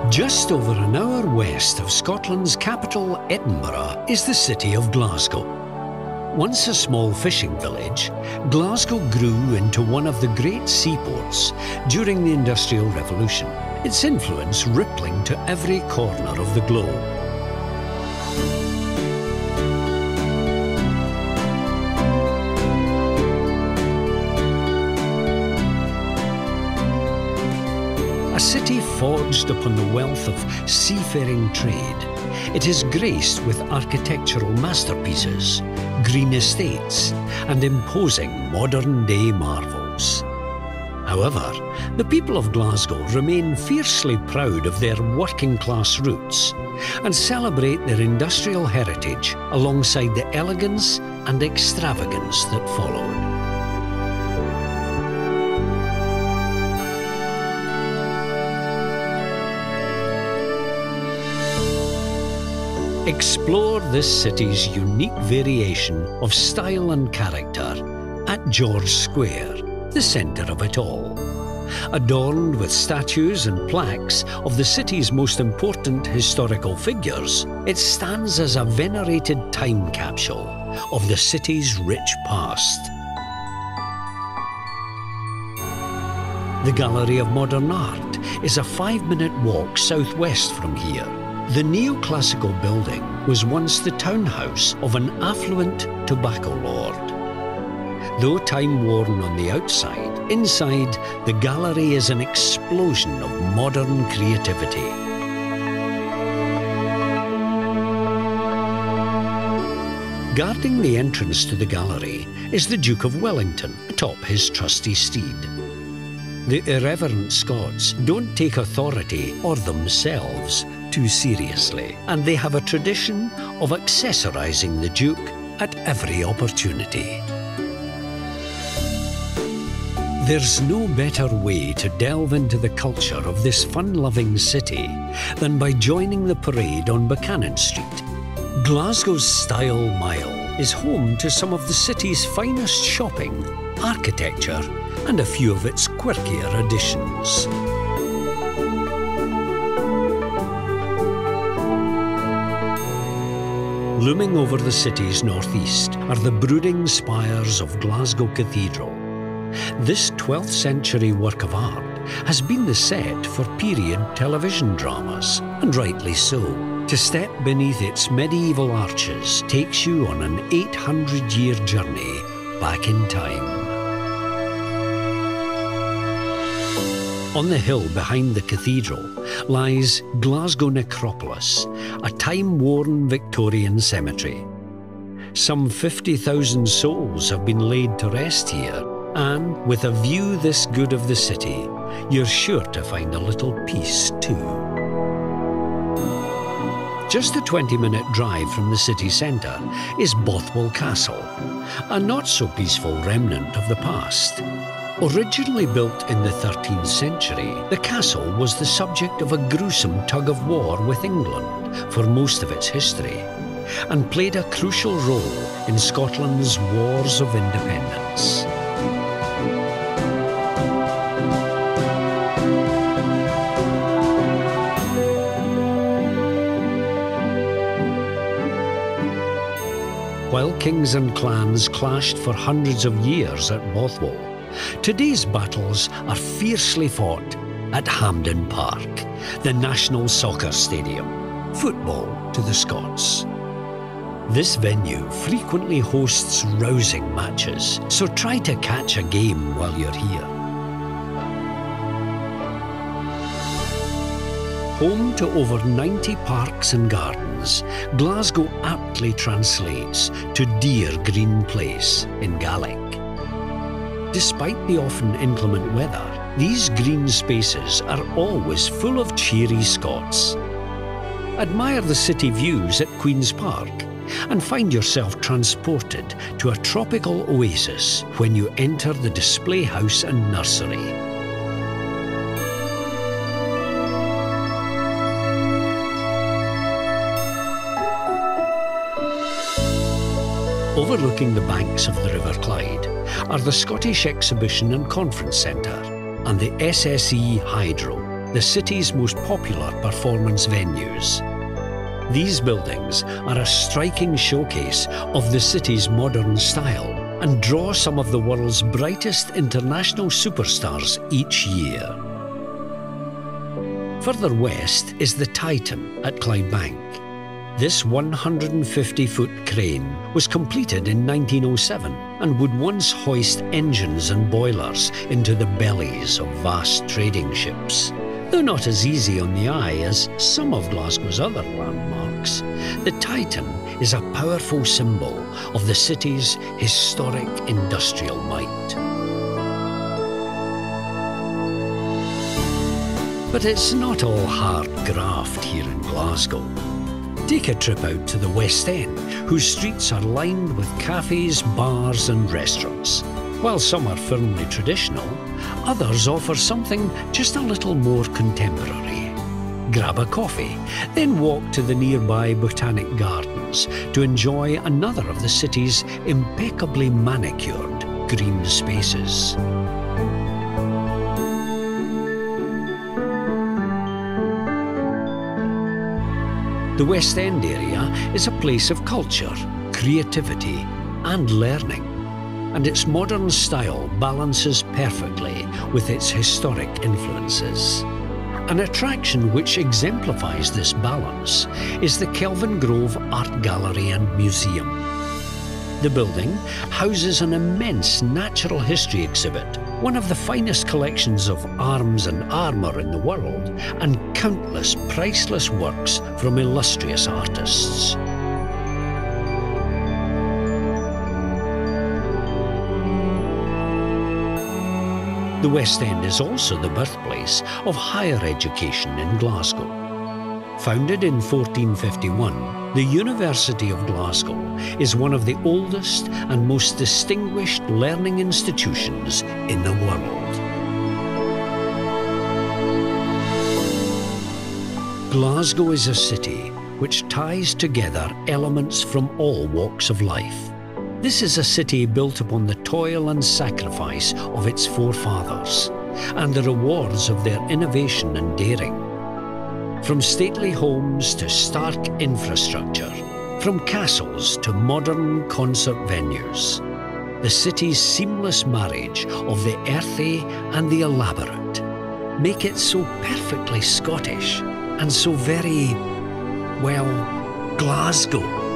Just over an hour west of Scotland's capital, Edinburgh, is the city of Glasgow. Once a small fishing village, Glasgow grew into one of the great seaports during the Industrial Revolution, its influence rippling to every corner of the globe. A city forged upon the wealth of seafaring trade, it is graced with architectural masterpieces, green estates, and imposing modern-day marvels. However, the people of Glasgow remain fiercely proud of their working-class roots and celebrate their industrial heritage alongside the elegance and extravagance that followed. Explore this city's unique variation of style and character at George Square, the centre of it all. Adorned with statues and plaques of the city's most important historical figures, it stands as a venerated time capsule of the city's rich past. The Gallery of Modern Art is a 5-minute walk southwest from here. The neoclassical building was once the townhouse of an affluent tobacco lord. Though time-worn on the outside, inside the gallery is an explosion of modern creativity. Guarding the entrance to the gallery is the Duke of Wellington atop his trusty steed. The irreverent Scots don't take authority or themselves too seriously, and they have a tradition of accessorising the Duke at every opportunity. There's no better way to delve into the culture of this fun-loving city than by joining the parade on Buchanan Street. Glasgow's Style Mile is home to some of the city's finest shopping, architecture, and a few of its quirkier additions. Looming over the city's northeast are the brooding spires of Glasgow Cathedral. This 12th century work of art has been the set for period television dramas, and rightly so. To step beneath its medieval arches takes you on an 800-year journey back in time. On the hill behind the cathedral lies Glasgow Necropolis, a time-worn Victorian cemetery. Some 50,000 souls have been laid to rest here, and with a view this good of the city, you're sure to find a little peace too. Just a 20-minute drive from the city centre is Bothwell Castle, a not-so-peaceful remnant of the past. Originally built in the 13th century, the castle was the subject of a gruesome tug-of-war with England for most of its history, and played a crucial role in Scotland's wars of independence. While kings and clans clashed for hundreds of years at Bothwell, today's battles are fiercely fought at Hampden Park, the national soccer stadium, football to the Scots. This venue frequently hosts rousing matches, so try to catch a game while you're here. Home to over 90 parks and gardens, Glasgow aptly translates to Dear Green Place in Gaelic. Despite the often inclement weather, these green spaces are always full of cheery Scots. Admire the city views at Queen's Park and find yourself transported to a tropical oasis when you enter the display house and nursery. Overlooking the banks of the River Clyde are the Scottish Exhibition and Conference Centre and the SSE Hydro, the city's most popular performance venues. These buildings are a striking showcase of the city's modern style and draw some of the world's brightest international superstars each year. Further west is the Titan at Clydebank. This 150-foot crane was completed in 1907 and would once hoist engines and boilers into the bellies of vast trading ships. Though not as easy on the eye as some of Glasgow's other landmarks, the Titan is a powerful symbol of the city's historic industrial might. But it's not all hard graft here in Glasgow. Take a trip out to the West End, whose streets are lined with cafes, bars and restaurants. While some are firmly traditional, others offer something just a little more contemporary. Grab a coffee, then walk to the nearby Botanic Gardens to enjoy another of the city's impeccably manicured green spaces. The West End area is a place of culture, creativity and learning, and its modern style balances perfectly with its historic influences. An attraction which exemplifies this balance is the Kelvingrove Art Gallery and Museum. The building houses an immense natural history exhibit, one of the finest collections of arms and armour in the world, and countless priceless works from illustrious artists. The West End is also the birthplace of higher education in Glasgow. Founded in 1451, the University of Glasgow is one of the oldest and most distinguished learning institutions in the world. Glasgow is a city which ties together elements from all walks of life. This is a city built upon the toil and sacrifice of its forefathers and the rewards of their innovation and daring. From stately homes to stark infrastructure, from castles to modern concert venues, the city's seamless marriage of the earthy and the elaborate make it so perfectly Scottish and so very, well, Glasgow.